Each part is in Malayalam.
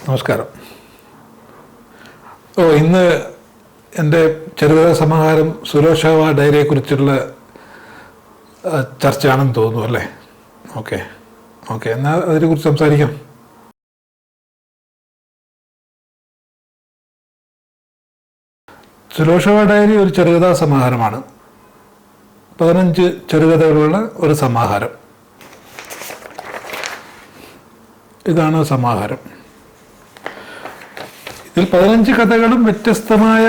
നമസ്കാരം. ഇന്ന് എൻ്റെ ചെറുകഥാ സമാഹാരം സുലോഷാവ ഡയറിയെക്കുറിച്ചുള്ള ചർച്ചയാണെന്ന് തോന്നുന്നു അല്ലേ? ഓക്കെ എന്നാൽ അതിനെക്കുറിച്ച് സംസാരിക്കാം. സുലോഷാവ ഡയറി ഒരു ചെറുകഥാ സമാഹാരമാണ്. 15 ചെറുകഥകളുള്ള ഒരു സമാഹാരം. ഇതാണ് സമാഹാരം. ഇതിൽ 15 കഥകളും വ്യത്യസ്തമായ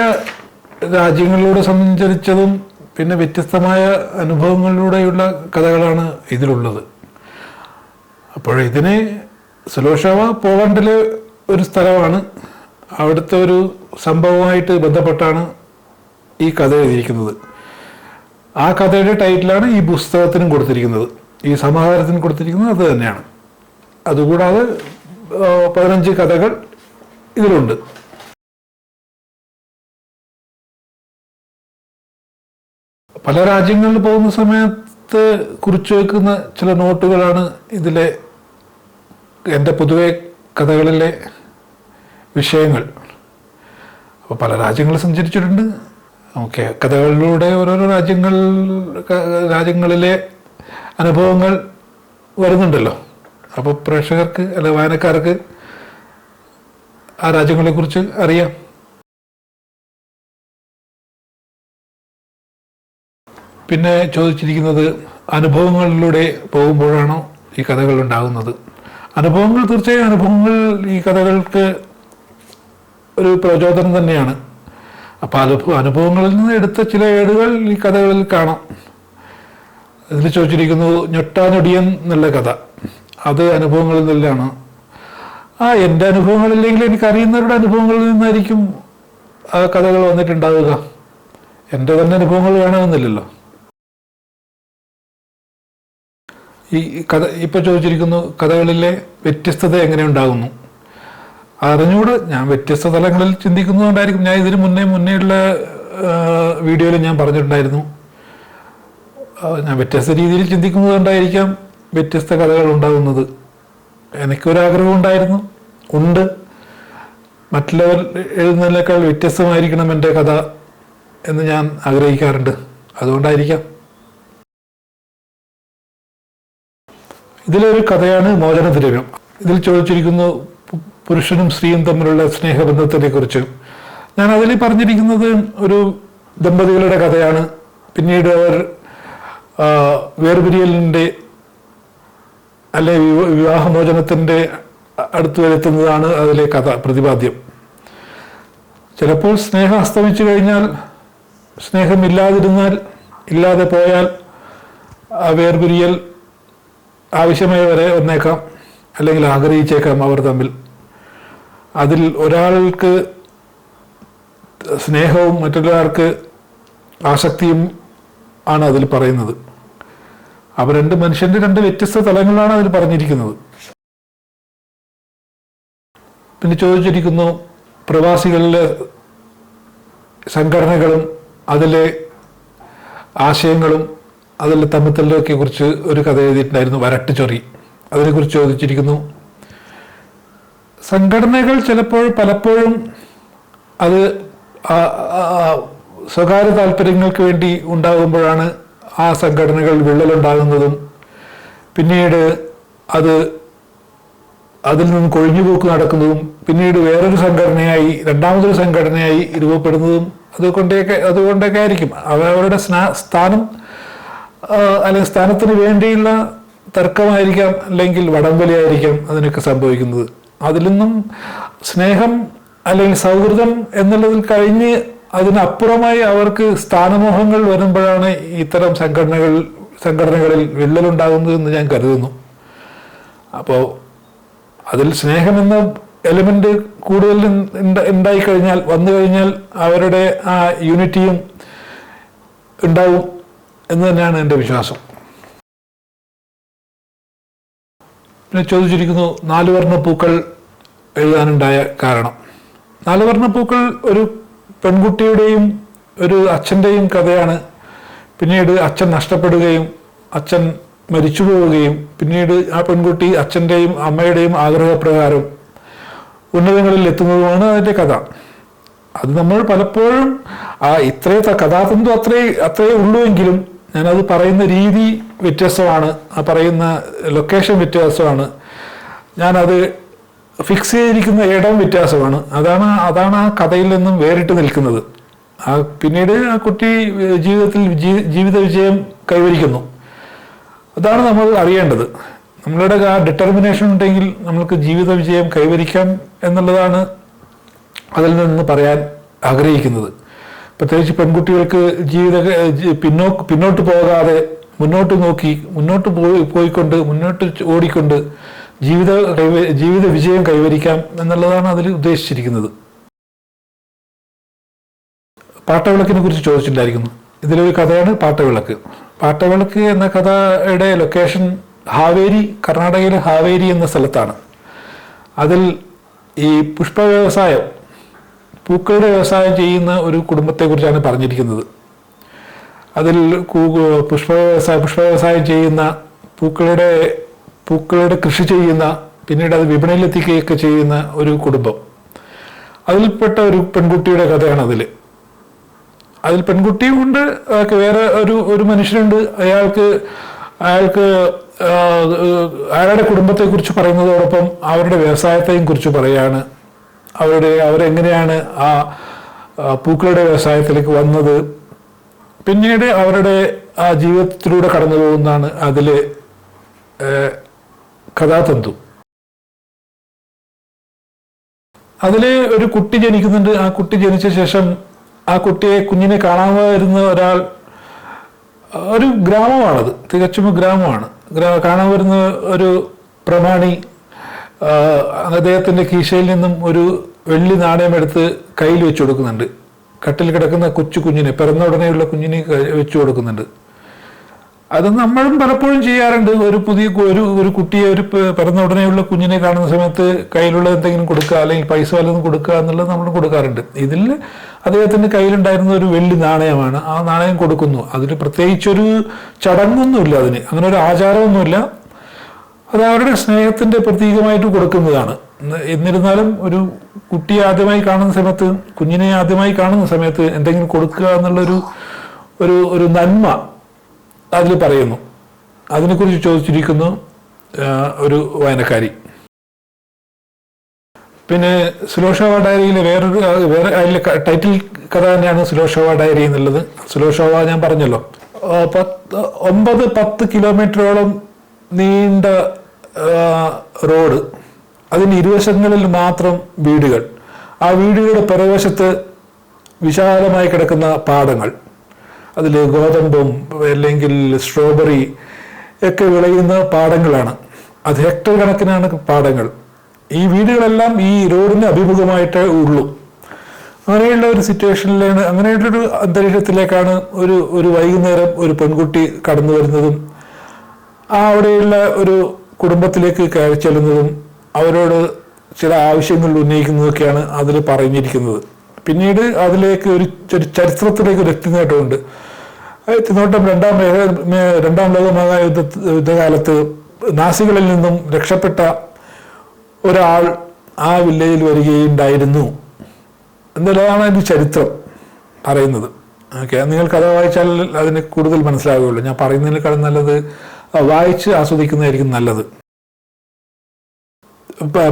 രാജ്യങ്ങളിലൂടെ സഞ്ചരിച്ചതും പിന്നെ വ്യത്യസ്തമായ അനുഭവങ്ങളിലൂടെയുള്ള കഥകളാണ് ഇതിലുള്ളത്. അപ്പോൾ ഇതിനെ സുലോഷാവ പോളണ്ടിലെ ഒരു സ്ഥലമാണ്. അവിടുത്തെ ഒരു സംഭവമായിട്ട് ബന്ധപ്പെട്ടാണ് ഈ കഥ എഴുതിയിരിക്കുന്നത്. ആ കഥയുടെ ടൈറ്റിലാണ് ഈ പുസ്തകത്തിനും കൊടുത്തിരിക്കുന്നത്, ഈ സമാഹാരത്തിന് കൊടുത്തിരിക്കുന്നത് അത് തന്നെയാണ്. അതുകൂടാതെ 15 കഥകൾ ഇതിലുണ്ട്. പല രാജ്യങ്ങളിൽ പോകുന്ന സമയത്ത് കുറിച്ചു വയ്ക്കുന്ന ചില നോട്ടുകളാണ് ഇതിലെ എൻ്റെ പൊതുവെ കഥകളിലെ വിഷയങ്ങൾ. അപ്പോൾ പല രാജ്യങ്ങളിൽ സഞ്ചരിച്ചിട്ടുണ്ട്. കഥകളിലൂടെ ഓരോരോ രാജ്യങ്ങളിലെ അനുഭവങ്ങൾ വരുന്നുണ്ടല്ലോ. അപ്പോൾ പ്രേക്ഷകർക്ക് അല്ലെ വായനക്കാർക്ക് ആ രാജ്യങ്ങളെക്കുറിച്ച് അറിയാം. പിന്നെ ചോദിച്ചിരിക്കുന്നത് അനുഭവങ്ങളിലൂടെ പോകുമ്പോഴാണോ ഈ കഥകൾ ഉണ്ടാകുന്നത്? അനുഭവങ്ങൾ, തീർച്ചയായും അനുഭവങ്ങൾ ഈ കഥകൾക്ക് ഒരു പ്രചോദനം തന്നെയാണ്. അപ്പോൾ അനുഭവങ്ങളിൽ നിന്ന് എടുത്ത ചില ഏടുകൾ ഈ കഥകളിൽ കാണാം. ഇതിൽ ചോദിച്ചിരിക്കുന്നു ഞൊട്ടാഞൊടിയൻ എന്നുള്ള കഥ. അത് അനുഭവങ്ങളിൽ നിന്നാണ്. എൻ്റെ അനുഭവങ്ങളില്ലെങ്കിൽ എനിക്കറിയുന്നവരുടെ അനുഭവങ്ങളിൽ നിന്നായിരിക്കും ആ കഥകൾ വന്നിട്ടുണ്ടാവുക. എൻ്റെ തന്നെ അനുഭവങ്ങൾ വേണമെന്നില്ലല്ലോ. ഈ കഥ ഇപ്പോൾ ചോദിച്ചിരിക്കുന്നു കഥകളിലെ വ്യത്യസ്തത എങ്ങനെ ഉണ്ടാകുന്നു? അറിഞ്ഞുകൂടെ, ഞാൻ വ്യത്യസ്ത തലങ്ങളിൽ ചിന്തിക്കുന്നതുകൊണ്ടായിരിക്കും. ഞാൻ ഇതിന് മുന്നേയുള്ള വീഡിയോയിൽ ഞാൻ പറഞ്ഞിട്ടുണ്ടായിരുന്നു, ഞാൻ വ്യത്യസ്ത രീതിയിൽ ചിന്തിക്കുന്നതുകൊണ്ടായിരിക്കാം വ്യത്യസ്ത കഥകൾ ഉണ്ടാകുന്നത്. എനിക്കൊരാഗ്രഹം ഉണ്ട്, മറ്റുള്ളവർ എഴുതുന്നതിനേക്കാൾ വ്യത്യസ്തമായിരിക്കണം എൻ്റെ കഥ എന്ന് ഞാൻ ആഗ്രഹിക്കാറുണ്ട്. അതുകൊണ്ടായിരിക്കാം. ഇതിലൊരു കഥയാണ് മോചനദ്രവ്യം. ഇതിൽ ചോദിച്ചിരിക്കുന്നു പുരുഷനും സ്ത്രീയും തമ്മിലുള്ള സ്നേഹബന്ധത്തിനെ കുറിച്ച്. ഞാൻ അതിൽ പറഞ്ഞിരിക്കുന്നത് ഒരു ദമ്പതികളുടെ കഥയാണ്. പിന്നീട് അവർ വേർപിരിയലിൻ്റെ അല്ലെ വിവാഹമോചനത്തിൻ്റെ അടുത്ത് വരുത്തുന്നതാണ് അതിലെ കഥ പ്രതിപാദ്യം. ചിലപ്പോൾ സ്നേഹം അസ്തമിച്ചു കഴിഞ്ഞാൽ, ഇല്ലാതെ പോയാൽ ആ വേർപിരിയൽ ആവശ്യമായി വരെ വന്നേക്കാം, അല്ലെങ്കിൽ ആഗ്രഹിച്ചേക്കാം അവർ തമ്മിൽ. അതിൽ ഒരാൾക്ക് സ്നേഹവും മറ്റൊരാൾക്ക് ആസക്തിയും ആണ് അതിൽ പറയുന്നത്. അവർ മനുഷ്യന്റെ 2 വ്യത്യസ്ത തലങ്ങളാണ് അതിൽ പറഞ്ഞിരിക്കുന്നത്. പിന്നെ ചോദിച്ചിരിക്കുന്നു പ്രവാസികളിലെ സംഘടനകളും അതിലെ ആശയങ്ങളും അതിലെ തമ്മിത്തലിലൊക്കെ കുറിച്ച് ഒരു കഥ എഴുതിയിട്ടുണ്ടായിരുന്നു, വരട്ടുചൊറി. അതിനെക്കുറിച്ച് ചോദിച്ചിരിക്കുന്നു. സംഘടനകൾ പലപ്പോഴും അത് സ്വകാര്യ താല്പര്യങ്ങൾക്ക് വേണ്ടി ഉണ്ടാകുമ്പോഴാണ് ആ സംഘടനകൾ വിള്ളലുണ്ടാകുന്നതും പിന്നീട് അതിൽ നിന്ന് കൊഴിഞ്ഞുപോക്ക് നടക്കുന്നതും പിന്നീട് രണ്ടാമതൊരു സംഘടനയായി രൂപപ്പെടുന്നതും അതുകൊണ്ടൊക്കെ ആയിരിക്കും. അവരുടെ സ്ഥാനം അല്ലെങ്കിൽ സ്ഥാനത്തിന് വേണ്ടിയുള്ള തർക്കമായിരിക്കാം, അല്ലെങ്കിൽ വടംവലിയായിരിക്കാം അതിനൊക്കെ സംഭവിക്കുന്നത്. അതിൽ നിന്നും സ്നേഹം അല്ലെങ്കിൽ സൗഹൃദം എന്നുള്ളതിൽ കഴിഞ്ഞ് അതിനപ്പുറമായി അവർക്ക് സ്ഥാനമോഹങ്ങൾ വരുമ്പോഴാണ് ഇത്തരം സംഘടനകളിൽ വിള്ളലുണ്ടാകുന്നത് എന്ന് ഞാൻ കരുതുന്നു. അപ്പോൾ അതിൽ സ്നേഹമെന്ന എലിമെന്റ് കൂടുതൽ വന്നു കഴിഞ്ഞാൽ അവരുടെ ആ യൂണിറ്റിയും ഉണ്ടാവും എന്ന് തന്നെയാണ് എൻ്റെ വിശ്വാസം. പിന്നെ ചോദിച്ചിരിക്കുന്നു 4 വർണ്ണപ്പൂക്കൾ എഴുതാനുണ്ടായ കാരണം. 4 വർണ്ണപ്പൂക്കൾ ഒരു പെൺകുട്ടിയുടെയും ഒരു അച്ഛൻ്റെയും കഥയാണ്. പിന്നീട് അച്ഛൻ നഷ്ടപ്പെടുകയും അച്ഛൻ മരിച്ചു പോവുകയും പിന്നീട് ആ പെൺകുട്ടി അച്ഛൻ്റെയും അമ്മയുടെയും ആഗ്രഹപ്രകാരം ഉന്നതങ്ങളിൽ എത്തുന്നതുമാണ് അതിൻ്റെ കഥ. അത് നമ്മൾ പലപ്പോഴും കഥാതന്തു അത്രയേ ഉള്ളൂവെങ്കിലും ഞാനത് പറയുന്ന രീതി വ്യത്യസ്തമാണ്, ആ പറയുന്ന ലൊക്കേഷൻ വ്യത്യാസമാണ്, ഞാനത് ഫിക്സ് ചെയ്തിരിക്കുന്ന ഇടം വ്യത്യാസമാണ്. അതാണ് ആ കഥയിൽ നിന്നും വേറിട്ട് നിൽക്കുന്നത്. പിന്നീട് ആ കുട്ടി ജീവിതത്തിൽ ജീവിത വിജയം കൈവരിക്കുന്നു. അതാണ് നമ്മൾ അറിയേണ്ടത്. നമ്മളുടെ ആ ഡിറ്റർമിനേഷൻ ഉണ്ടെങ്കിൽ നമ്മൾക്ക് ജീവിത വിജയം കൈവരിക്കാം എന്നുള്ളതാണ് അതിൽ നിന്ന് പറയാൻ ആഗ്രഹിക്കുന്നത്. പ്രത്യേകിച്ച് പെൺകുട്ടികൾക്ക് പിന്നോട്ട് പോകാതെ മുന്നോട്ട് ഓടിക്കൊണ്ട് ജീവിത വിജയം കൈവരിക്കാം എന്നുള്ളതാണ് അതിൽ ഉദ്ദേശിച്ചിരിക്കുന്നത്. പാട്ടവിളക്കിനെ കുറിച്ച് ചോദിച്ചിട്ടുണ്ടായിരിക്കുന്നു. ഇതിലൊരു കഥയാണ് പാട്ടവിളക്ക്. പാട്ടവിളക്ക് എന്ന കഥയുടെ ലൊക്കേഷൻ ഹാവേരി, കർണാടകയിലെ ഹാവേരി എന്ന സ്ഥലത്താണ്. അതിൽ ഈ പുഷ്പ വ്യവസായം, പൂക്കളുടെ വ്യവസായം ചെയ്യുന്ന ഒരു കുടുംബത്തെക്കുറിച്ചാണ് പറഞ്ഞിരിക്കുന്നത്. അതിൽ പുഷ്പ വ്യവസായം ചെയ്യുന്ന, പൂക്കളുടെ കൃഷി ചെയ്യുന്ന, പിന്നീട് അത് വിപണിയിലെത്തിക്കുകയൊക്കെ ചെയ്യുന്ന ഒരു കുടുംബം. അതിൽപ്പെട്ട ഒരു പെൺകുട്ടിയുടെ കഥയാണ് അതിൽ പെൺകുട്ടിയും ഉണ്ട്, വേറെ ഒരു മനുഷ്യനുണ്ട്. അയാൾക്ക് അയാളുടെ കുടുംബത്തെക്കുറിച്ച് പറയുന്നതോടൊപ്പം അവരുടെ വ്യവസായത്തെയും കുറിച്ച് പറയാണ്. അവരെങ്ങനെയാണ് ആ പൂക്കളുടെ വ്യവസായത്തിലേക്ക് വന്നത്, പിന്നീട് അവരുടെ ആ ജീവിതത്തിലൂടെ കടന്നു പോകുന്നതാണ് അതിലെ കഥാതന്തു. അതിലെ ഒരു കുട്ടി ജനിക്കുന്നുണ്ട്. ആ കുട്ടി ജനിച്ച ശേഷം ആ കുഞ്ഞിനെ കാണാൻ വരുന്ന ഒരു ഗ്രാമമാണത്, തികച്ചും ഗ്രാമമാണ്. കാണാൻ വരുന്ന ഒരു പ്രമാണി അദ്ദേഹത്തിൻ്റെ കീശയിൽ നിന്നും ഒരു വെള്ളി നാണയം എടുത്ത് കയ്യിൽ വെച്ചു കൊടുക്കുന്നുണ്ട്. കട്ടിൽ കിടക്കുന്ന കുഞ്ഞിനെ, പിറന്ന ഉടനെയുള്ള കുഞ്ഞിനെ വെച്ചു കൊടുക്കുന്നുണ്ട്. അത് നമ്മളും പലപ്പോഴും ചെയ്യാറുണ്ട്. ഒരു കുട്ടിയെ, പിറന്ന ഉടനെയുള്ള കുഞ്ഞിനെ കാണുന്ന സമയത്ത് കയ്യിലുള്ള എന്തെങ്കിലും കൊടുക്കുക, അല്ലെങ്കിൽ പൈസ വല്ലതും കൊടുക്കുക എന്നുള്ളത് നമ്മൾ കൊടുക്കാറുണ്ട്. ഇതിൽ അദ്ദേഹത്തിൻ്റെ കയ്യിലുണ്ടായിരുന്ന ഒരു വെള്ളി നാണയമാണ്. ആ നാണയം കൊടുക്കുന്നു. അതിന് പ്രത്യേകിച്ചൊരു ചടങ്ങൊന്നുമില്ല, അങ്ങനെ ഒരു ആചാരമൊന്നുമില്ല. അത് അവരുടെ സ്നേഹത്തിൻ്റെ പ്രതീകമായിട്ട് കൊടുക്കുന്നതാണ്. എന്നിരുന്നാലും ഒരു കുട്ടിയെ ആദ്യമായി കാണുന്ന സമയത്ത്, കുഞ്ഞിനെ ആദ്യമായി കാണുന്ന സമയത്ത് എന്തെങ്കിലും കൊടുക്കുക എന്നുള്ളൊരു ഒരു നന്മ അതിൽ പറയുന്നു. അതിനെക്കുറിച്ച് ചോദിച്ചിരിക്കുന്നു ഒരു വായനക്കാരി. പിന്നെ സുലോഷോവ ഡയറിയിലെ വേറെ അതിലെ ടൈറ്റിൽ കഥ തന്നെയാണ് സുലോഷോവ ഡയറി എന്നുള്ളത്. സുലോഷോവ ഞാൻ പറഞ്ഞല്ലോ, 9-10 കിലോമീറ്ററോളം നീണ്ട റോഡ്, അതിന് ഇരുവശങ്ങളിൽ മാത്രം വീടുകൾ, ആ വീടുകളുടെ പിറവശത്ത് വിശാലമായി കിടക്കുന്ന പാടങ്ങൾ, അതിൽ ഗോതമ്പും അല്ലെങ്കിൽ സ്ട്രോബെറി ഒക്കെ വിളയുന്ന പാടങ്ങളാണ്. അത് ഹെക്ടർ കണക്കിനാണ് പാടങ്ങൾ. ഈ വീടുകളെല്ലാം ഈ റോഡിന് അഭിമുഖമായിട്ടേ ഉള്ളൂ. അങ്ങനെയുള്ള ഒരു സിറ്റുവേഷനിലാണ്, അങ്ങനെയുള്ളൊരു അന്തരീക്ഷത്തിലേക്കാണ് ഒരു വൈകുന്നേരം ഒരു പെൺകുട്ടി കടന്നു വരുന്നതും അവിടെയുള്ള ഒരു കുടുംബത്തിലേക്ക് കയറി ചെല്ലുന്നതും അവരോട് ചില ആവശ്യങ്ങൾ ഉന്നയിക്കുന്നതൊക്കെയാണ് അതിൽ പറഞ്ഞിരിക്കുന്നത്. പിന്നീട് അതിലേക്ക് ഒരു ചരിത്രത്തിലേക്ക് ഒരു എത്തിനോട്ടമുണ്ട്. എത്തിനോട്ടം രണ്ടാം ലോക യുദ്ധകാലത്ത് നാസികളിൽ നിന്നും രക്ഷപ്പെട്ട ഒരാൾ ആ വില്ലേജിൽ വരികയുണ്ടായിരുന്നു എന്നുള്ളതാണ് അതിൻ്റെ ചരിത്രം പറയുന്നത്. ഓക്കെ, നിങ്ങൾ കഥ വായിച്ചാൽ അതിന് കൂടുതൽ മനസ്സിലാവുകയുള്ളൂ. ഞാൻ പറയുന്നതിനേക്കാളും നല്ലത് വായിച്ച് ആസ്വദിക്കുന്നതായിരിക്കും നല്ലത്.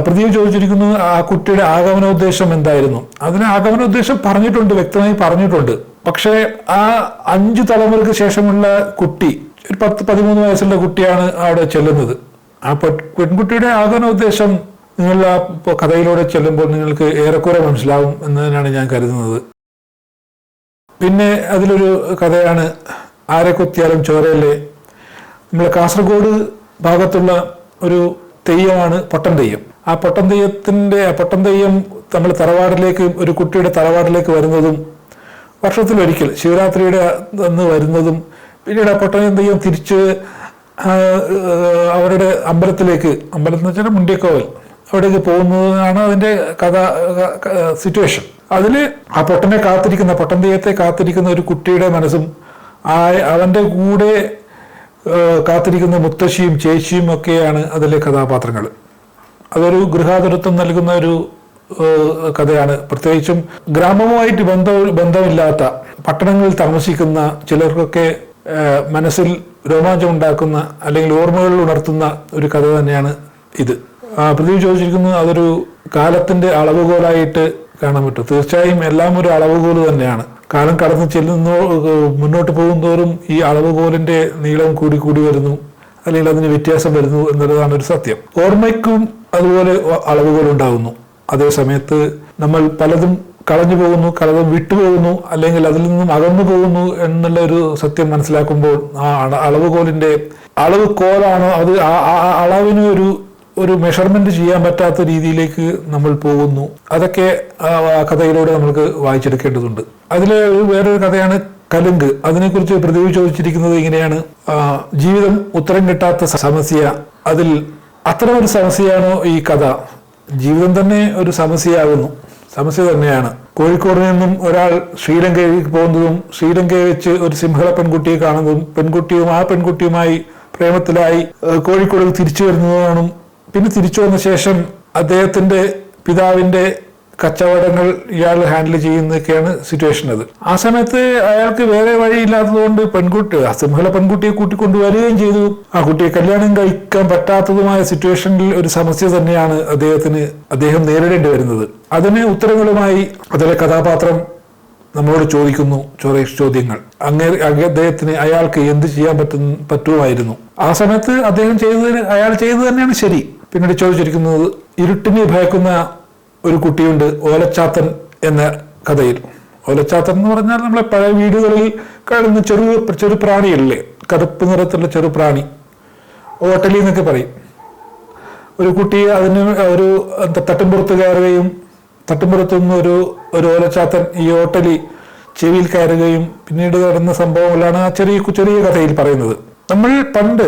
പ്രദീപ് ചോദിച്ചിരിക്കുന്നു ആ കുട്ടിയുടെ ആഗമനോദ്ദേശം എന്തായിരുന്നു. അതിന് ആഗമനോദ്ദേശം പറഞ്ഞിട്ടുണ്ട്, വ്യക്തമായി പറഞ്ഞിട്ടുണ്ട്. പക്ഷേ ആ 5 തലമുറയ്ക്ക് ശേഷമുള്ള കുട്ടി, ഒരു 10-13 വയസ്സുള്ള കുട്ടിയാണ് അവിടെ ചെല്ലുന്നത്. ആ പെൺകുട്ടിയുടെ ആഗമനോദ്ദേശം നിങ്ങൾ ആ കഥയിലൂടെ ചെല്ലുമ്പോൾ നിങ്ങൾക്ക് ഏറെക്കുറെ മനസ്സിലാവും എന്ന് തന്നെയാണ് ഞാൻ കരുതുന്നത്. പിന്നെ അതിലൊരു കഥയാണ് ആരെ കൊത്തിയാലും ചോരയിലെ. നമ്മളെ കാസർഗോഡ് ഭാഗത്തുള്ള ഒരു തെയ്യമാണ് പൊട്ടൻ തെയ്യം. ആ പൊട്ടൻ തെയ്യം നമ്മൾ തറവാടിലേക്ക്, ഒരു കുട്ടിയുടെ തറവാടിലേക്ക് വരുന്നതും വർഷത്തിലൊരിക്കൽ ശിവരാത്രിയുടെ അന്ന് വരുന്നതും, പിന്നീട് ആ പൊട്ടൻ തെയ്യം തിരിച്ച് അവരുടെ അമ്പലം എന്ന് വെച്ചാൽ മുണ്ടിയക്കോവൽ, അവിടേക്ക് പോകുന്നതാണ് അതിന്റെ കഥ സിറ്റുവേഷൻ. അതില് ആ പൊട്ടൻ തെയ്യത്തെ കാത്തിരിക്കുന്ന ഒരു കുട്ടിയുടെ മനസ്സും അവന്റെ കൂടെ കാത്തിരിക്കുന്ന മുത്തശ്ശിയും ചേച്ചിയും ഒക്കെയാണ് അതിലെ കഥാപാത്രങ്ങൾ. അതൊരു ഗൃഹാതുരത്വം നൽകുന്ന ഒരു കഥയാണ്. പ്രത്യേകിച്ചും ഗ്രാമവുമായിട്ട് ബന്ധമില്ലാത്ത പട്ടണങ്ങളിൽ താമസിക്കുന്ന ചിലർക്കൊക്കെ മനസ്സിൽ രോമാഞ്ചം ഉണ്ടാക്കുന്ന അല്ലെങ്കിൽ ഓർമ്മകൾ ഉണർത്തുന്ന ഒരു കഥ തന്നെയാണ് ഇത്. പ്രദീപ് ചോദിച്ചിരിക്കുന്നത് അതൊരു കാലത്തിന്റെ അളവുകോലായിട്ട് കാണാൻ പറ്റും. തീർച്ചയായും എല്ലാം ഒരു അളവുകോല് തന്നെയാണ്. കാലം കടന്നു മുന്നോട്ട് പോകുന്തോറും ഈ അളവുകോലിന്റെ നീളം കൂടി വരുന്നു, അല്ലെങ്കിൽ അതിന് വ്യത്യാസം വരുന്നു എന്നുള്ളതാണ് ഒരു സത്യം. ഓർമ്മയ്ക്കും അതുപോലെ അളവുകോൽ ഉണ്ടാകുന്നു. അതേ സമയത്ത് നമ്മൾ പലതും കളഞ്ഞു പോകുന്നു, പലതും വിട്ടുപോകുന്നു, അല്ലെങ്കിൽ അതിൽ നിന്നും അകന്നു പോകുന്നു എന്നുള്ള ഒരു സത്യം മനസ്സിലാക്കുമ്പോൾ ആ അളവുകോലിന്റെ അളവ് കോലാണോ അത് അളവിന് ഒരു മെഷർമെന്റ് ചെയ്യാൻ പറ്റാത്ത രീതിയിലേക്ക് നമ്മൾ പോകുന്നു. അതൊക്കെ ആ കഥയിലൂടെ നമുക്ക് വായിച്ചെടുക്കേണ്ടതുണ്ട്. അതിലെ വേറൊരു കഥയാണ് കലുങ്ക്. അതിനെക്കുറിച്ച് പ്രദീപ് ചോദിച്ചിരിക്കുന്നത് ഇങ്ങനെയാണ്: ജീവിതം ഉത്തരം കിട്ടാത്ത സമസ്യ. അതിൽ അത്തരം ഒരു സമസ്യയാണോ ഈ കഥ? ജീവിതം തന്നെ ഒരു സമസ്യ തന്നെയാണ്. കോഴിക്കോട് നിന്നും ഒരാൾ ശ്രീലങ്കയിലേക്ക് പോകുന്നതും ശ്രീലങ്കയെ വെച്ച് ഒരു സിംഹള പെൺകുട്ടിയെ കാണുന്നതും ആ പെൺകുട്ടിയുമായി പ്രേമത്തിലായി കോഴിക്കോട് തിരിച്ചു വരുന്നതുമാണ്. പിന്നെ തിരിച്ചു വന്ന ശേഷം അദ്ദേഹത്തിന്റെ പിതാവിന്റെ കച്ചവടങ്ങൾ ഇയാൾ ഹാൻഡിൽ ചെയ്യുന്നതൊക്കെയാണ് സിറ്റുവേഷൻ. അത് ആ സമയത്ത് അയാൾക്ക് വേറെ വഴിയില്ലാത്തതുകൊണ്ട് സിംഹള പെൺകുട്ടിയെ കൂട്ടിക്കൊണ്ടുവരികയും ചെയ്തു. ആ കുട്ടിയെ കല്യാണം കഴിക്കാൻ പറ്റാത്തതുമായ സിറ്റുവേഷനിൽ ഒരു സമസ്യ തന്നെയാണ് അദ്ദേഹം നേരിടേണ്ടി വരുന്നത്. അതിന് ഉത്തരങ്ങളുമായി അതിലെ കഥാപാത്രം നമ്മളോട് ചോദിക്കുന്നു ചോദ്യങ്ങൾ. അദ്ദേഹത്തിന് അയാൾക്ക് എന്ത് ചെയ്യാൻ പറ്റുമായിരുന്നു? ആ സമയത്ത് അയാൾ ചെയ്തത് തന്നെയാണ് ശരി. പിന്നീട് ചോദിച്ചിരിക്കുന്നത് ഇരുട്ടിനെ ഭയക്കുന്ന ഒരു കുട്ടിയുണ്ട് ഓലച്ചാത്തൻ എന്ന കഥയിൽ. ഓലച്ചാത്തൻ എന്ന് പറഞ്ഞാൽ നമ്മളെ പഴയ വീടുകളിൽ കാണുന്ന ചെറു പ്രാണിയല്ലേ, കറുപ്പ് നിറത്തുള്ള ചെറു പ്രാണി, ഓട്ടലി എന്നൊക്കെ പറയും. ഒരു കുട്ടി അതിന് ഒരു തട്ടുംപുറത്ത് കയറുകയും തട്ടുംപുറത്തുനിന്ന് ഒരു ഓലച്ചാത്തൻ ഈ ഓട്ടലി ചെവിയിൽ കയറുകയും പിന്നീട് നടന്ന സംഭവങ്ങളാണ് ആ ചെറിയ കഥയിൽ പറയുന്നത്. നമ്മൾ പണ്ട്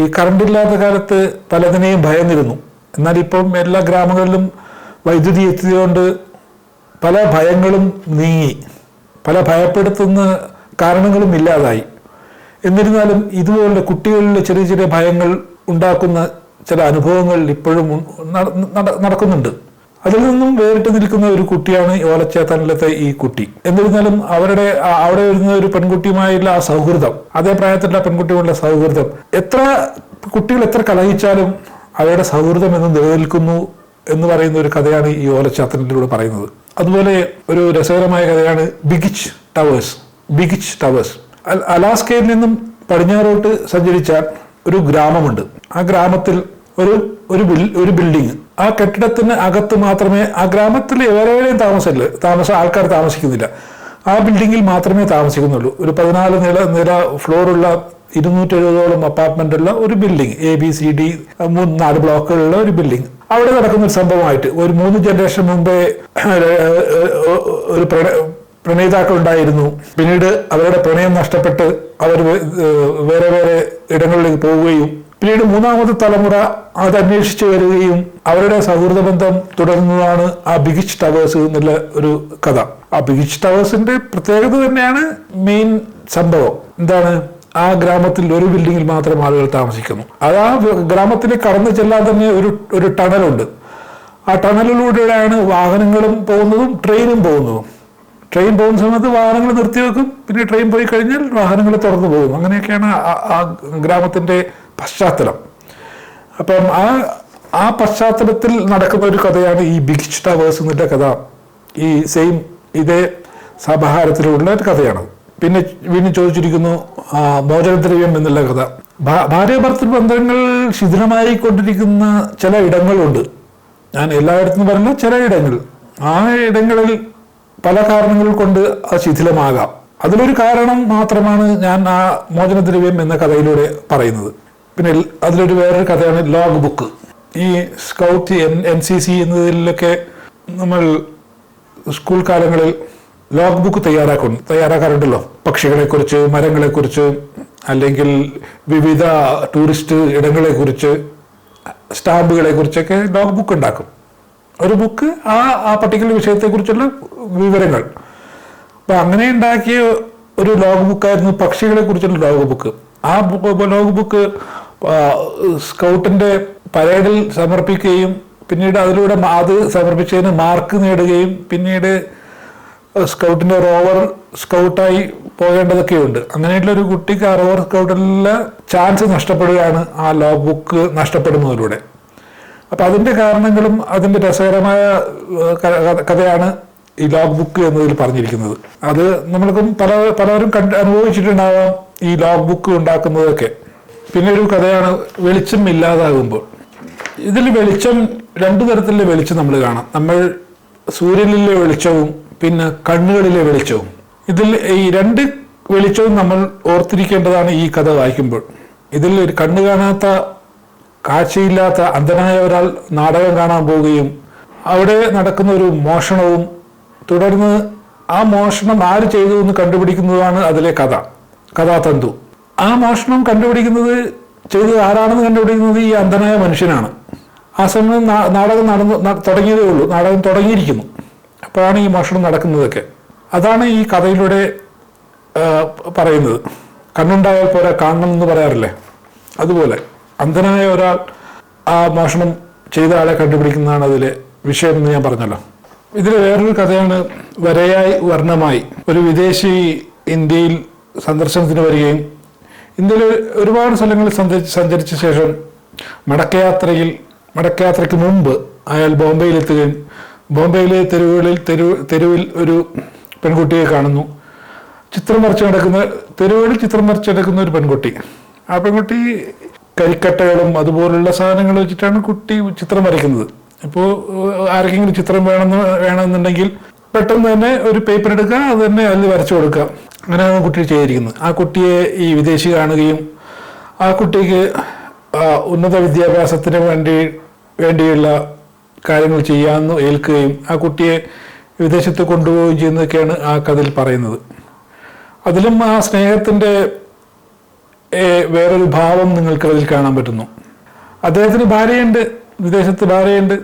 ഈ കറണ്ടില്ലാത്ത കാലത്ത് പലതിനെയും ഭയന്നിരുന്നു. എന്നാൽ ഇപ്പം എല്ലാ ഗ്രാമങ്ങളിലും വൈദ്യുതി എത്തിയതുകൊണ്ട് പല ഭയങ്ങളും നീങ്ങി, പല ഭയപ്പെടുത്തുന്ന കാരണങ്ങളും ഇല്ലാതായി. എന്നിരുന്നാലും ഇതുപോലുള്ള കുട്ടികളിലെ ചെറിയ ഭയങ്ങൾ ഉണ്ടാക്കുന്ന ചില അനുഭവങ്ങൾ ഇപ്പോഴും നടക്കുന്നുണ്ട്. അതിൽ നിന്നും വേറിട്ട് നിൽക്കുന്ന ഒരു കുട്ടിയാണ് ഓലച്ചാത്തനിലത്തെ ഈ കുട്ടി. എന്നിരുന്നാലും അവിടെ വരുന്ന ഒരു പെൺകുട്ടിയുമായുള്ള ആ സൗഹൃദം, അതേ പ്രായത്തിലുള്ള പെൺകുട്ടികളുടെ സൗഹൃദം, കുട്ടികൾ എത്ര കലഹിച്ചാലും അവരുടെ സൗഹൃദം എന്ന് നിലനിൽക്കുന്നു എന്ന് പറയുന്ന ഒരു കഥയാണ് ഈ ഓലച്ചാത്തനിലൂടെ പറയുന്നത്. അതുപോലെ ഒരു രസകരമായ കഥയാണ് ബിഗിച്ച് ടവേഴ്സ്. അലാസ്കയിൽ നിന്നും പടിഞ്ഞാറോട്ട് സഞ്ചരിച്ചാൽ ഒരു ഗ്രാമമുണ്ട്. ആ ഗ്രാമത്തിൽ ഒരു ബിൽഡിംഗ്, ആ കെട്ടിടത്തിന് അകത്ത് മാത്രമേ, ആ ഗ്രാമത്തിൽ വേറെ ആൾക്കാർ താമസിക്കുന്നില്ല, ആ ബിൽഡിങ്ങിൽ മാത്രമേ താമസിക്കുന്നുള്ളൂ. ഒരു 14 നില ഫ്ലോറുള്ള 270ഓളം അപ്പാർട്ട്മെന്റ് ഉള്ള ഒരു ബിൽഡിംഗ്, ABCD 3-4 ബ്ലോക്കുകളുള്ള ഒരു ബിൽഡിംഗ്. അവിടെ നടക്കുന്ന ഒരു സംഭവമായിട്ട് ഒരു 3 ജനറേഷൻ മുമ്പേ ഒരു പ്രണയിതാക്കൾ ഉണ്ടായിരുന്നു. പിന്നീട് അവരുടെ പ്രണയം നഷ്ടപ്പെട്ട് അവർ വേറെ ഇടങ്ങളിലേക്ക് പോവുകയും പിന്നീട് 3ാമത്തെ തലമുറ അത് അന്വേഷിച്ച് വരികയും അവരുടെ സൗഹൃദ ബന്ധം തുടരുന്നതാണ് ആ ബിഗിച്ച് ടവേഴ്സ് എന്നുള്ള ഒരു കഥ. ആ ബിഗിച്ച് ടവേഴ്സിന്റെ പ്രത്യേകത തന്നെയാണ് മെയിൻ സംഭവം. എന്താണ്? ആ ഗ്രാമത്തിൽ ഒരു ബിൽഡിങ്ങിൽ മാത്രം ആളുകൾ താമസിക്കുന്നു. അത് ആ ഗ്രാമത്തിലേക്ക് കടന്നു ചെല്ലാൻ തന്നെ ഒരു ടണലുണ്ട്. ആ ടണലിലൂടെയാണ് വാഹനങ്ങളും പോകുന്നതും ട്രെയിനും പോകുന്നതും. ട്രെയിൻ പോകുന്ന സമയത്ത് വാഹനങ്ങൾ നിർത്തിവെക്കും, പിന്നെ ട്രെയിൻ പോയി കഴിഞ്ഞാൽ വാഹനങ്ങൾ തുറന്നു പോകും. അങ്ങനെയൊക്കെയാണ് ആ ഗ്രാമത്തിന്റെ പശ്ചാത്തലം. അപ്പം ആ പശ്ചാത്തലത്തിൽ നടക്കുന്ന ഒരു കഥയാണ് ഈ ബിഗിച്ച് ടവേഴ്സ് എന്നുള്ള കഥ. ഇതേ സമാഹാരത്തിലുള്ള ഒരു കഥയാണ്. പിന്നെ വീണ്ടും ചോദിച്ചിരിക്കുന്നു മോചനദ്രവ്യം എന്നുള്ള കഥ. ഭാര്യ ഭർത്തൃ ബന്ധങ്ങൾ ശിഥിലമായി കൊണ്ടിരിക്കുന്ന ചില ഇടങ്ങളുണ്ട്. ഞാൻ എല്ലായിടത്തും പറഞ്ഞ ചില ഇടങ്ങൾ, ആ ഇടങ്ങളിൽ പല കാരണങ്ങൾ കൊണ്ട് അത് ശിഥിലമാകാം. അതിലൊരു കാരണം മാത്രമാണ് ഞാൻ ആ മോചനദ്രവ്യം എന്ന കഥയിലൂടെ പറയുന്നത്. പിന്നെ അതിലൊരു വേറൊരു കഥയാണ് ലോഗ് ബുക്ക്. ഈ സ്കൗട്ട് NCC എന്നതിലൊക്കെ നമ്മൾ സ്കൂൾ കാലങ്ങളിൽ ലോഗ് ബുക്ക് തയ്യാറാക്കാറുണ്ടല്ലോ. പക്ഷികളെക്കുറിച്ച്, മരങ്ങളെക്കുറിച്ച്, അല്ലെങ്കിൽ വിവിധ ടൂറിസ്റ്റ് ഇടങ്ങളെക്കുറിച്ച്, സ്റ്റാമ്പുകളെ കുറിച്ചൊക്കെ ലോഗ് ബുക്ക് ഉണ്ടാക്കും. ഒരു ബുക്ക് ആ പർട്ടിക്കുലർ വിഷയത്തെക്കുറിച്ചുള്ള വിവരങ്ങൾ. അപ്പം അങ്ങനെ ഉണ്ടാക്കിയ ഒരു ലോഗ് ബുക്കായിരുന്നു പക്ഷികളെ കുറിച്ചുള്ള ലോഗ് ബുക്ക്. ആ ലോഗ് ബുക്ക് സ്കൗട്ടിന്റെ പരേഡിൽ സമർപ്പിക്കുകയും പിന്നീട് അതിലൂടെ അത് സമർപ്പിച്ചതിന് മാർക്ക് നേടുകയും പിന്നീട് സ്കൗട്ടിന്റെ റോവർ സ്കൗട്ടായി പോകേണ്ടതൊക്കെയുണ്ട്. അങ്ങനെയുള്ള ഒരു കുട്ടിക്ക് ആ റോവർ സ്കൗട്ടിലെ ചാൻസ് നഷ്ടപ്പെടുകയാണ് ആ ലോഗ് ബുക്ക് നഷ്ടപ്പെടുന്നതിലൂടെ. അപ്പം അതിൻ്റെ കാരണങ്ങളും അതിൻ്റെ രസകരമായ കഥയാണ് ഈ ലോഗ് ബുക്ക് എന്നതിൽ പറഞ്ഞിരിക്കുന്നത്. അത് നമ്മൾക്കും പലരും അനുഭവിച്ചിട്ടുണ്ടാവാം ഈ ലോഗ് ബുക്ക് ഉണ്ടാക്കുന്നതൊക്കെ. പിന്നെ ഒരു കഥയാണ് വെളിച്ചം ഇല്ലാതാകുമ്പോൾ. ഇതിൽ വെളിച്ചം, രണ്ടു തരത്തിലുള്ള വെളിച്ചം നമ്മൾ കാണാം. നമ്മൾ സൂര്യനിലെ വെളിച്ചവും പിന്നെ കണ്ണുകളിലെ വെളിച്ചവും. ഇതിൽ ഈ രണ്ട് വെളിച്ചവും നമ്മൾ ഓർത്തിരിക്കേണ്ടതാണ് ഈ കഥ വായിക്കുമ്പോൾ. ഇതിൽ ഒരു കണ്ണ് കാണാത്ത, കാഴ്ചയില്ലാത്ത അന്ധനായ ഒരാൾ നാടകം കാണാൻ പോവുകയും അവിടെ നടക്കുന്ന ഒരു മോഷണവും തുടർന്ന് ആ മോഷണം ആര് ചെയ്തു എന്ന് കണ്ടുപിടിക്കുന്നതാണ് അതിലെ കഥാതന്തു. ആ മോഷണം ചെയ്തത് ആരാണെന്ന് കണ്ടുപിടിക്കുന്നത് ഈ അന്ധനായ മനുഷ്യനാണ്. ആ സമയം നാടകം തുടങ്ങിയതേ ഉള്ളൂ, നാടകം തുടങ്ങിയിരിക്കുന്നു. അപ്പോഴാണ് ഈ മോഷണം നടക്കുന്നതൊക്കെ. അതാണ് ഈ കഥയിലൂടെ പറയുന്നത്. കണ്ണുണ്ടായാൽ പോരാ കാണണം എന്ന് പറയാറില്ലേ, അതുപോലെ അന്ധനായ ഒരാൾ ആ മോഷണം ചെയ്ത ആളെ കണ്ടുപിടിക്കുന്നതാണ് അതിലെ വിഷയം എന്ന് ഞാൻ പറഞ്ഞല്ലോ. ഇതിൽ വേറൊരു കഥയാണ് വരയായി വർണ്ണമായി. ഒരു വിദേശി ഇന്ത്യയിൽ സന്ദർശനത്തിന് വരികയും ഇന്ത്യയിൽ ഒരുപാട് സ്ഥലങ്ങളിൽ സഞ്ചരിച്ച ശേഷം മടക്കയാത്രയ്ക്ക് മുമ്പ് അയാൾ ബോംബെയിലെത്തുകയും ബോംബെയിലെ തെരുവിൽ ഒരു പെൺകുട്ടിയെ കാണുന്നു. തെരുവുകളിൽ ചിത്രം വരച്ച് നടക്കുന്ന ഒരു പെൺകുട്ടി. ആ പെൺകുട്ടി കരിക്കട്ടകളും അതുപോലുള്ള സാധനങ്ങൾ വെച്ചിട്ടാണ് കുട്ടി ചിത്രം വരയ്ക്കുന്നത്. ഇപ്പോൾ ആർക്കെങ്കിലും ചിത്രം വേണമെന്നുണ്ടെങ്കിൽ പെട്ടെന്ന് തന്നെ ഒരു പേപ്പർ എടുക്കുക, അത് തന്നെ അതിൽ വരച്ചു കൊടുക്കുക. അങ്ങനെയാണ് കുട്ടി ചെയ്തിരിക്കുന്നത്. ആ കുട്ടിയെ ഈ വിദേശി കാണുകയും ആ കുട്ടിക്ക് ഉന്നത വിദ്യാഭ്യാസത്തിന് വേണ്ടിയുള്ള കാര്യങ്ങൾ ചെയ്യാമെന്ന് ഏൽക്കുകയും ആ കുട്ടിയെ വിദേശത്ത് കൊണ്ടുപോവുകയും ചെയ്യുന്നതൊക്കെയാണ് ആ കഥയിൽ പറയുന്നത്. അതിലും ആ സ്നേഹത്തിൻ്റെ വേറൊരു ഭാവം നിങ്ങൾക്ക് അതിൽ കാണാൻ പറ്റുന്നു. അദ്ദേഹത്തിന് ഭാര്യയുണ്ട്, വിദേശത്ത് ഭാര്യയുണ്ട്.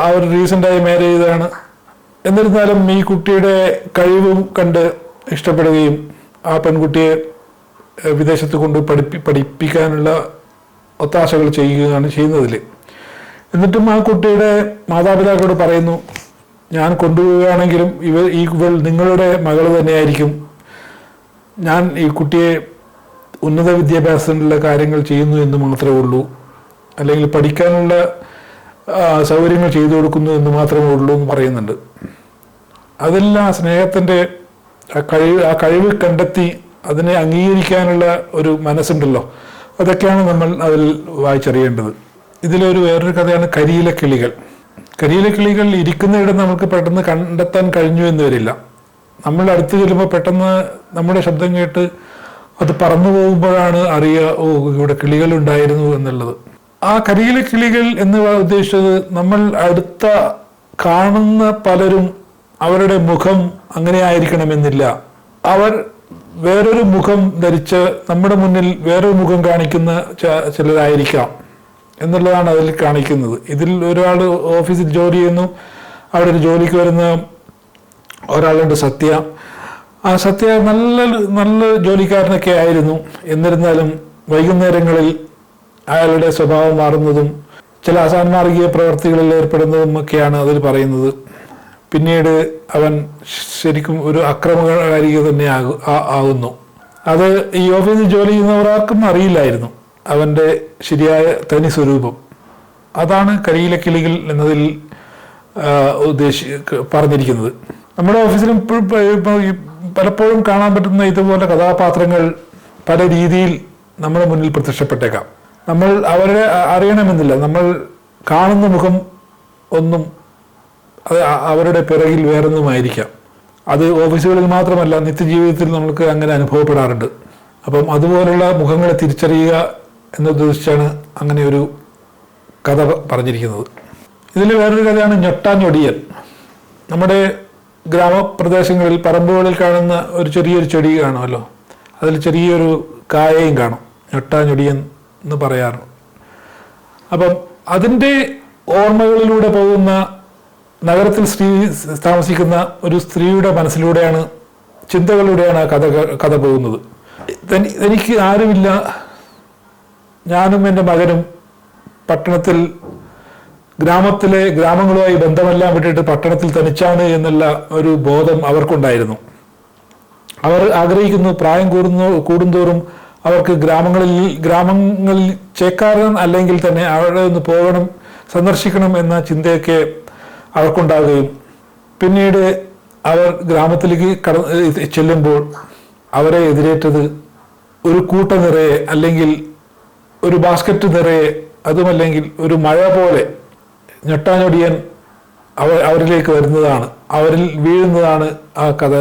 അവർ റീസെൻ്റായി മാരേജ് ചെയ്തതാണ്. എന്നിരുന്നാലും ഈ കുട്ടിയുടെ കഴിവും കണ്ട് ഇഷ്ടപ്പെടുകയും ആ പെൺകുട്ടിയെ വിദേശത്ത് കൊണ്ട് പഠിപ്പിക്കാനുള്ള ഒത്താശകൾ ചെയ്യുകയാണ് ചെയ്യുന്നതിൽ. എന്നിട്ടും ആ കുട്ടിയുടെ മാതാപിതാക്കളോട് പറയുന്നു, ഞാൻ കൊണ്ടുപോവുകയാണെങ്കിലും ഇവൾ നിങ്ങളുടെ മകൾ തന്നെയായിരിക്കും. ഞാൻ ഈ കുട്ടിയെ ഉന്നത വിദ്യാഭ്യാസത്തിനുള്ള കാര്യങ്ങൾ ചെയ്യുന്നു എന്ന് മാത്രമേ ഉള്ളൂ, അല്ലെങ്കിൽ പഠിക്കാനുള്ള സൗകര്യങ്ങൾ ചെയ്തു കൊടുക്കുന്നു എന്ന് മാത്രമേ ഉള്ളൂ എന്ന് പറയുന്നുണ്ട്. അതെല്ലാം സ്നേഹത്തിൻ്റെ ആ കഴിവ് കണ്ടെത്തി അതിനെ അംഗീകരിക്കാനുള്ള ഒരു മനസ്സുണ്ടല്ലോ, അതൊക്കെയാണ് നമ്മൾ അതിൽ വായിച്ചറിയേണ്ടത്. ഇതിലൊരു വേറൊരു കഥയാണ് കരിയിലെ കിളികൾ. കരിയിലെ കിളികൾ ഇരിക്കുന്നയിടം നമുക്ക് പെട്ടെന്ന് കണ്ടെത്താൻ കഴിഞ്ഞു എന്ന് വരില്ല. നമ്മൾ അടുത്ത് ചെല്ലുമ്പോൾ പെട്ടെന്ന് നമ്മുടെ ശബ്ദം കേട്ട് അത് പറന്നു പോകുമ്പോഴാണ് അറിയുക, ഓ ഇവിടെ കിളികളുണ്ടായിരുന്നു എന്നുള്ളത്. ആ കരിയിലെ കിളികൾ എന്ന് ഉദ്ദേശിച്ചത് നമ്മൾ അടുത്ത കാണുന്ന പലരും അവരുടെ മുഖം അങ്ങനെ ആയിരിക്കണമെന്നില്ല. അവർ വേറൊരു മുഖം ധരിച്ച് നമ്മുടെ മുന്നിൽ വേറൊരു മുഖം കാണിക്കുന്ന ചിലരായിരിക്കാം എന്നുള്ളതാണ് അതിൽ കാണിക്കുന്നത്. ഇതിൽ ഒരാൾ ഓഫീസിൽ ജോലി ചെയ്യുന്നു, അവിടെ ഒരു ജോലിക്ക് വരുന്ന ഒരാളുണ്ട് സത്യ. ആ സത്യ നല്ല ജോലിക്കാരനൊക്കെ ആയിരുന്നു. എന്നിരുന്നാലും വൈകുന്നേരങ്ങളിൽ അയാളുടെ സ്വഭാവം മാറുന്നതും ചില അസാൻമാർഗിക പ്രവർത്തികളിൽ ഏർപ്പെടുന്നതും ഒക്കെയാണ് അതിൽ പറയുന്നത്. പിന്നീട് അവൻ ശരിക്കും ഒരു അക്രമകാരിക തന്നെ ആകുന്നു. അത് ഈ ഓഫീസിൽ ജോലി ചെയ്യുന്നവരാർക്കും അറിയില്ലായിരുന്നു അവൻ്റെ ശരിയായ തനി സ്വരൂപം. അതാണ് കരിയിലെ കിളികൾ എന്നതിൽ പറഞ്ഞിരിക്കുന്നത്. നമ്മുടെ ഓഫീസിലും പലപ്പോഴും കാണാൻ പറ്റുന്ന ഇതുപോലെ കഥാപാത്രങ്ങൾ പല രീതിയിൽ നമ്മുടെ മുന്നിൽ പ്രത്യക്ഷപ്പെട്ടേക്കാം. നമ്മൾ അവരെ അറിയണമെന്നില്ല. നമ്മൾ കാണുന്ന മുഖം ഒന്നും അത് അവരുടെ പിറകിൽ വേറൊന്നുമായിരിക്കാം. അത് ഓഫീസുകളിൽ മാത്രമല്ല, നിത്യജീവിതത്തിൽ നമുക്ക് അങ്ങനെ അനുഭവപ്പെടാറുണ്ട്. അപ്പം അതുപോലുള്ള മുഖങ്ങളെ തിരിച്ചറിയുക എന്നുദ്ദേശിച്ചാണ് അങ്ങനെ ഒരു കഥ പറഞ്ഞിരിക്കുന്നത്. ഇതിൽ വേറൊരു കഥയാണ് ഞൊട്ടാഞ്ഞൊടിയൻ. നമ്മുടെ ഗ്രാമപ്രദേശങ്ങളിൽ പറമ്പുകളിൽ കാണുന്ന ഒരു ചെറിയൊരു ചെടി കാണുമല്ലോ, അതിൽ ചെറിയൊരു കായയും കാണും, ഞൊട്ടാഞ്ഞൊടിയൻ എന്ന് പറയാറ്. അപ്പം അതിൻ്റെ ഓർമ്മകളിലൂടെ പോകുന്ന നഗരത്തിൽ താമസിക്കുന്ന ഒരു സ്ത്രീയുടെ മനസ്സിലൂടെയാണ്, ചിന്തകളിലൂടെയാണ് ആ കഥ പോകുന്നത്. എനിക്ക് ആരുമില്ല, ഞാനും എൻ്റെ മകനും പട്ടണത്തിൽ ഗ്രാമങ്ങളുമായി ബന്ധമെല്ലാം വിട്ടിട്ട് പട്ടണത്തിൽ തനിച്ചാണ് എന്നുള്ള ഒരു ബോധം അവർക്കുണ്ടായിരുന്നു. അവർ ആഗ്രഹിക്കുന്നു, പ്രായം കൂടുന്തോറും അവർക്ക് ഗ്രാമങ്ങളിൽ ചേക്കാരൻ അല്ലെങ്കിൽ തന്നെ അവിടെ ഒന്ന് പോകണം, സന്ദർശിക്കണം എന്ന ചിന്തയൊക്കെ അവർക്കുണ്ടാകുകയും പിന്നീട് അവർ ഗ്രാമത്തിലേക്ക് ചെല്ലുമ്പോൾ അവരെ എതിരേറ്റത് ഒരു കൂട്ട നിറയെ അല്ലെങ്കിൽ ഒരു ബാസ്ക്കറ്റ് നിറയെ, അതുമല്ലെങ്കിൽ ഒരു മഴ പോലെ ഞൊട്ടാഞ്ഞൊടിയൻ അവരിലേക്ക് വരുന്നതാണ്, അവരിൽ വീഴുന്നതാണ് ആ കഥ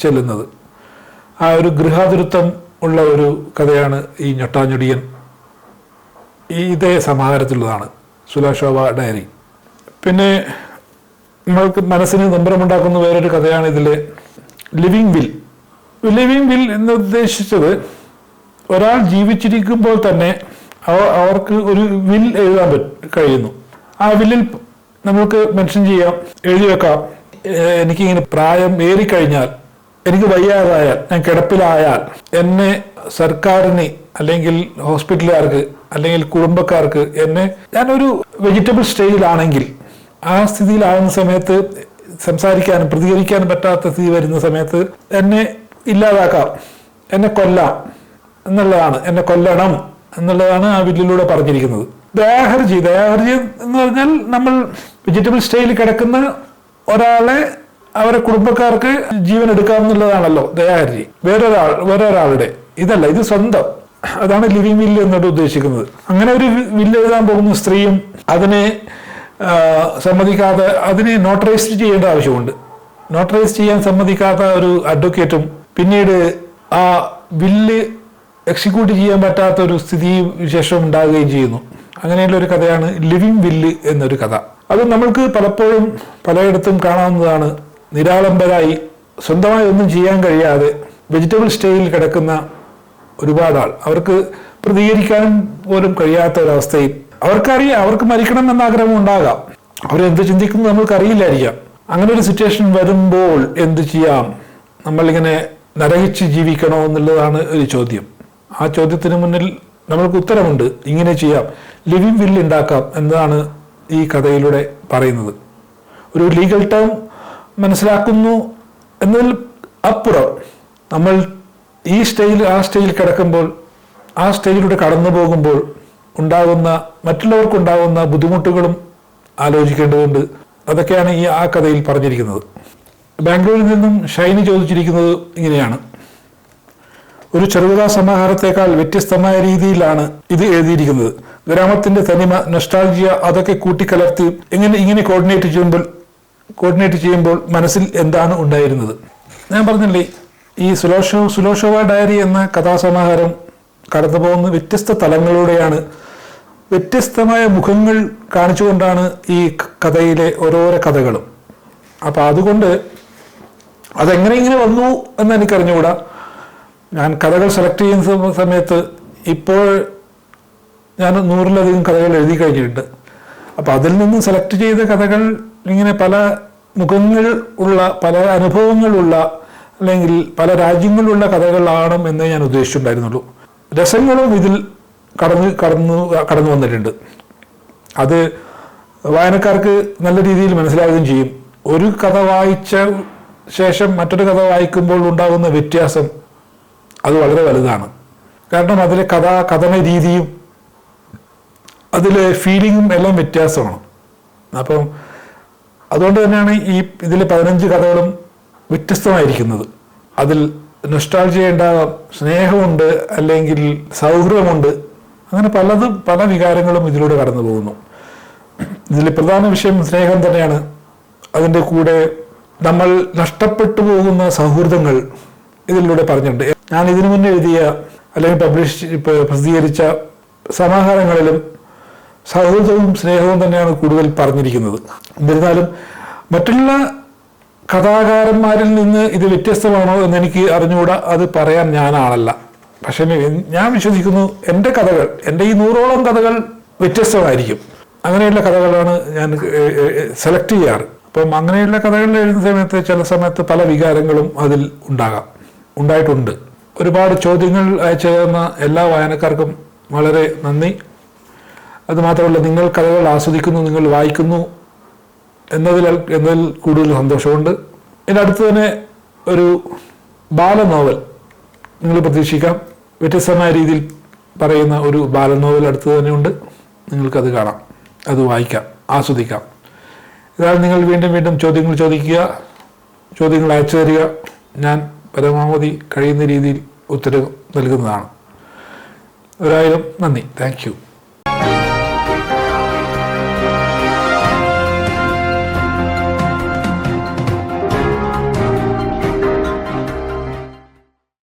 ചെല്ലുന്നത്. ആ ഒരു ഗൃഹാതുരത്വം ഉള്ള ഒരു കഥയാണ് ഈ ഞൊട്ടാഞ്ഞൊടിയൻ. ഇതേ സമാഹാരത്തിലുള്ളതാണ് സുലോഷോവ ഡയറി. പിന്നെ നമ്മൾക്ക് മനസ്സിന് നൊമ്പരമുണ്ടാക്കുന്ന വേറൊരു കഥയാണ് ഇതിലെ ലിവിങ് വിൽ. ലിവിങ് വിൽ എന്ന് ഉദ്ദേശിച്ചത് ഒരാൾ ജീവിച്ചിരിക്കുമ്പോൾ തന്നെ അവർക്ക് ഒരു വിൽ എഴുതാൻ കഴിയുന്നു. ആ വില്ലിൽ നമുക്ക് മെൻഷൻ ചെയ്യാം, എഴുതി വെക്കാം, എനിക്കിങ്ങനെ പ്രായം ഏറിക്കഴിഞ്ഞാൽ, എനിക്ക് വയ്യാതായാൽ, ഞാൻ കിടപ്പിലായാൽ എന്നെ സർക്കാരിന് അല്ലെങ്കിൽ ഹോസ്പിറ്റലുകാർക്ക് അല്ലെങ്കിൽ കുടുംബക്കാർക്ക് ഞാനൊരു വെജിറ്റബിൾ സ്റ്റേജിലാണെങ്കിൽ ആ സ്ഥിതിയിലാകുന്ന സമയത്ത് സംസാരിക്കാനും പ്രതികരിക്കാനും പറ്റാത്ത സ്ഥിതി വരുന്ന സമയത്ത് എന്നെ ഇല്ലാതാക്കാം, എന്നെ കൊല്ലാം എന്നുള്ളതാണ്, എന്നെ കൊല്ലണം എന്നുള്ളതാണ് ആ ബില്ലിലൂടെ പറഞ്ഞിരിക്കുന്നത്. ദയാഹർജി എന്ന് പറഞ്ഞാൽ നമ്മൾ വെജിറ്റബിൾ സ്റ്റേജിൽ കിടക്കുന്ന ഒരാളെ അവരെ കുടുംബക്കാർക്ക് ജീവൻ എടുക്കാമെന്നുള്ളതാണല്ലോ ദയാഹർജി. വേറൊരാളുടെ ഇതല്ല, ഇത് സ്വന്തം. അതാണ് ലിവിങ് വില്ല് എന്നോട് ഉദ്ദേശിക്കുന്നത്. അങ്ങനെ ഒരു വില്ല് എഴുതാൻ പോകുന്ന സ്ത്രീയും അതിനെ സമ്മതിക്കാതെ അതിനെ നോട്ടറൈസ് ചെയ്യേണ്ട ആവശ്യമുണ്ട്. നോട്ടറൈസ് ചെയ്യാൻ സമ്മതിക്കാത്ത ഒരു അഡ്വക്കേറ്റും പിന്നീട് ആ വില്ല് എക്സിക്യൂട്ട് ചെയ്യാൻ പറ്റാത്ത ഒരു സ്ഥിതി വിശേഷം ഉണ്ടാകുകയും ചെയ്യുന്നു. അങ്ങനെയുള്ള ഒരു കഥയാണ് ലിവിങ് വില്ല് എന്നൊരു കഥ. അത് നമ്മൾക്ക് പലപ്പോഴും പലയിടത്തും കാണാവുന്നതാണ്. നിരാളംബരായി സ്വന്തമായി ഒന്നും ചെയ്യാൻ കഴിയാതെ വെജിറ്റബിൾ സ്റ്റേജിൽ കിടക്കുന്ന ഒരുപാട് ആൾ, അവർക്ക് പ്രതികരിക്കാനും പോലും കഴിയാത്ത ഒരവസ്ഥയും, അവർക്കറിയാം അവർക്ക് മരിക്കണം എന്ന ആഗ്രഹം ഉണ്ടാകാം, അവരെന്ത് ചിന്തിക്കുന്നു നമ്മൾക്കറിയില്ലായിരിക്കാം. അങ്ങനെ ഒരു സിറ്റുവേഷൻ വരുമ്പോൾ എന്ത് ചെയ്യാം, നമ്മളിങ്ങനെ നരകിച്ച് ജീവിക്കണോ എന്നുള്ളതാണ് ഒരു ചോദ്യം. ആ ചോദ്യത്തിന് മുന്നിൽ നമ്മൾക്ക് ഉത്തരമുണ്ട്, ഇങ്ങനെ ചെയ്യാം, ലിവിങ് വില്ല് ഉണ്ടാക്കാം എന്നതാണ് ഈ കഥയിലൂടെ പറയുന്നത്. ഒരു ലീഗൽ ടേം മനസ്സിലാക്കുന്നു എന്നതിൽ അപ്പുറം നമ്മൾ ഈ ആ സ്റ്റേജിൽ കിടക്കുമ്പോൾ, ആ സ്റ്റേജിലൂടെ കടന്നു പോകുമ്പോൾ മറ്റുള്ളവർക്കുണ്ടാകുന്ന ബുദ്ധിമുട്ടുകളും ആലോചിക്കേണ്ടതുണ്ട്. അതൊക്കെയാണ് ആ കഥയിൽ പറഞ്ഞിരിക്കുന്നത്. ബാംഗ്ലൂരിൽ നിന്നും ഷൈനി ചോദിച്ചിരിക്കുന്നത് ഇങ്ങനെയാണ്: ഒരു ചെറുകഥാ സമാഹാരത്തെക്കാൾ വ്യത്യസ്തമായ രീതിയിലാണ് ഇത് എഴുതിയിരിക്കുന്നത്. ഗ്രാമത്തിന്റെ തനിമ, നൊസ്റ്റാൾജിയ അതൊക്കെ കൂട്ടിക്കലർത്തി ഇങ്ങനെ കോർഡിനേറ്റ് ചെയ്യുമ്പോൾ മനസ്സിൽ എന്താണ് ഉണ്ടായിരുന്നത്? ഞാൻ പറഞ്ഞില്ലേ, ഈ സുലോഷോവ ഡയറി എന്ന കഥാസമാഹാരം കടന്നു പോകുന്ന വ്യത്യസ്ത തലങ്ങളിലൂടെയാണ്, വ്യത്യസ്തമായ മുഖങ്ങൾ കാണിച്ചുകൊണ്ടാണ് ഈ കഥയിലെ ഓരോരോ കഥകളും. അപ്പം അതുകൊണ്ട് അതെങ്ങനെ വന്നു എന്ന് എനിക്കറിഞ്ഞുകൂടാ. ഞാൻ കഥകൾ സെലക്ട് ചെയ്യുന്ന സമയത്ത് ഇപ്പോൾ ഞാൻ 100-ലധികം കഥകൾ എഴുതി കഴിഞ്ഞിട്ടുണ്ട്. അപ്പം അതിൽ നിന്നും സെലക്ട് ചെയ്ത കഥകൾ ഇങ്ങനെ പല മുഖങ്ങൾ ഉള്ള, പല അനുഭവങ്ങളുള്ള, അല്ലെങ്കിൽ പല രാജ്യങ്ങളിലുള്ള കഥകളാണ് എന്നേ ഞാൻ ഉദ്ദേശിച്ചിട്ടുണ്ടായിരുന്നുള്ളൂ. രസങ്ങളും ഇതിൽ കടന്നു വന്നിട്ടുണ്ട്. അത് വായനക്കാർക്ക് നല്ല രീതിയിൽ മനസ്സിലാവുകയും ചെയ്യും. ഒരു കഥ വായിച്ച ശേഷം മറ്റൊരു കഥ വായിക്കുമ്പോൾ ഉണ്ടാകുന്ന വ്യത്യാസം അത് വളരെ വലുതാണ്. കാരണം അതിലെ കഥന രീതിയും അതിലെ ഫീലിങ്ങും എല്ലാം വ്യത്യാസമാണ്. അപ്പം അതുകൊണ്ട് തന്നെയാണ് ഇതിലെ 15 കഥകളും വ്യത്യസ്തമായിരിക്കുന്നത്. അതിൽ നൊസ്റ്റാൾജിയ ഉണ്ടാകാം, സ്നേഹമുണ്ട്, അല്ലെങ്കിൽ സൗഹൃദമുണ്ട്, അങ്ങനെ പല വികാരങ്ങളും ഇതിലൂടെ കടന്നു പോകുന്നു. ഇതിലെ പ്രധാന വിഷയം സ്നേഹം തന്നെയാണ്. അതിൻ്റെ കൂടെ നമ്മൾ നഷ്ടപ്പെട്ടു പോകുന്ന സൗഹൃദങ്ങൾ ഇതിലൂടെ പറഞ്ഞിട്ടുണ്ട്. ഞാൻ ഇതിനു മുന്നേ എഴുതിയ അല്ലെങ്കിൽ പ്രസിദ്ധീകരിച്ച സമാഹാരങ്ങളിലും സൗഹൃദവും സ്നേഹവും തന്നെയാണ് കൂടുതൽ പറഞ്ഞിരിക്കുന്നത്. എന്നിരുന്നാലും മറ്റുള്ള കഥാകാരന്മാരിൽ നിന്ന് ഇത് വ്യത്യസ്തമാണോ എന്നെനിക്ക് അറിഞ്ഞുകൂടാ, അത് പറയാൻ ഞാനാളല്ല. പക്ഷേ ഞാൻ വിശ്വസിക്കുന്നു എൻ്റെ ഈ 100ഓളം കഥകൾ വ്യത്യസ്തമായിരിക്കും. അങ്ങനെയുള്ള കഥകളാണ് ഞാൻ സെലക്ട് ചെയ്യാറ്. അപ്പം അങ്ങനെയുള്ള കഥകൾ എഴുതുന്ന സമയത്ത് ചില സമയത്ത് പല വികാരങ്ങളും അതിൽ ഉണ്ടായിട്ടുണ്ട്. ഒരുപാട് ചോദ്യങ്ങൾ അയച്ചു തന്ന എല്ലാ വായനക്കാർക്കും വളരെ നന്ദി. അതുമാത്രമല്ല, നിങ്ങൾ കഥകൾ ആസ്വദിക്കുന്നു, നിങ്ങൾ വായിക്കുന്നു എന്നതിൽ കൂടുതൽ സന്തോഷമുണ്ട്. ഇതിനടുത്ത് തന്നെ ഒരു ബാലനോവൽ നിങ്ങൾ പ്രതീക്ഷിക്കാം. വ്യത്യസ്തമായ രീതിയിൽ പറയുന്ന ഒരു ബാലനോവൽ അടുത്ത് തന്നെയുണ്ട്. നിങ്ങൾക്കത് കാണാം, അത് വായിക്കാം, ആസ്വദിക്കാം. ഇതാണ് നിങ്ങൾ വീണ്ടും ചോദ്യങ്ങൾ ചോദിക്കുക, ചോദ്യങ്ങൾ അയച്ചു തരിക. ഞാൻ പരമാവധി കഴിയുന്ന രീതിയിൽ ഉത്തരം നൽകുന്നതാണ്. 1000 നന്ദി. Thank you.